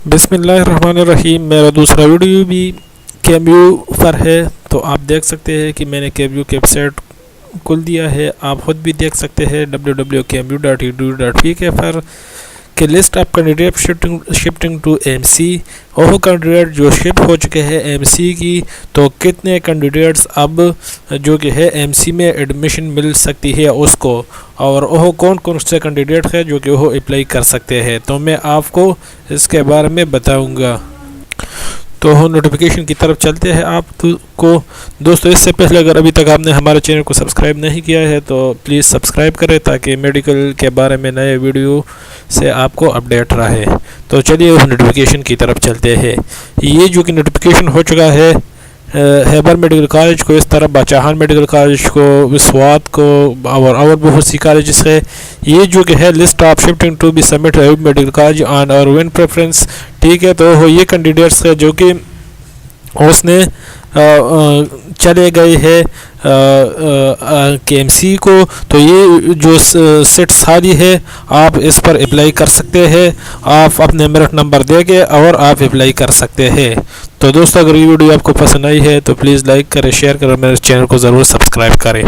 بسم اللہ الرحمن الرحیم۔ میرا دوسرا ویڈیو بھی کیمبیو پر ہے، تو آپ دیکھ سکتے ہیں کہ میں نے کیمبیو کی ویب سائٹ کھول دیا ہے۔ آپ خود بھی دیکھ سکتے ہیں www.cambio.edu.pk پر کہ list of candidate shifting to AMC، وہ کینڈیڈیٹ جو شفٹ ہو چکے ہیں AMC کی، تو کتنے کینڈیڈیٹس اب جو کہ ہے AMC میں ایڈمیشن مل سکتی ہے اس کو، اور وہ کون سے کینڈیڈیٹ ہیں جو کہ وہ اپلائی کر سکتے ہیں، تو میں آپ کو اس کے بارے میں بتاؤں گا۔ تو نوٹیفیکیشن کی طرف چلتے ہیں آپ کو دوستو۔ اس سے پہلے اگر ابھی تک آپ نے ہمارے چینل کو سبسکرائب نہیں کیا ہے تو پلیز سبسکرائب کریں تاکہ میڈیکل کے بارے میں نئے ویڈیو سے آپ کو اپڈیٹ رہے۔ تو چلیے نوٹیفیکیشن کی طرف چلتے ہیں۔ یہ جو کہ نوٹیفیکیشن ہو چکا ہے ہیبر میڈیکل کالج کو، اس طرح باچاہان میڈیکل کالج کو، وسوات کو، اور بہت سی کالجز ہے۔ یہ جو کہ ہے list of shifting to be submit medical college on اور ون پریفرنس، ٹھیک ہے۔ تو یہ کینڈیڈیٹس ہے جو کہ اس نے چلے گئے ہیں AMC کو، تو یہ جو سیٹ ساری ہے آپ اس پر اپلائی کر سکتے ہیں۔ آپ اپنے میرٹ نمبر دے کے اور آپ اپلائی کر سکتے ہیں۔ تو دوستو اگر یہ ویڈیو آپ کو پسند آئی ہے تو پلیز لائک کریں، شیئر کریں، میرے چینل کو ضرور سبسکرائب کریں۔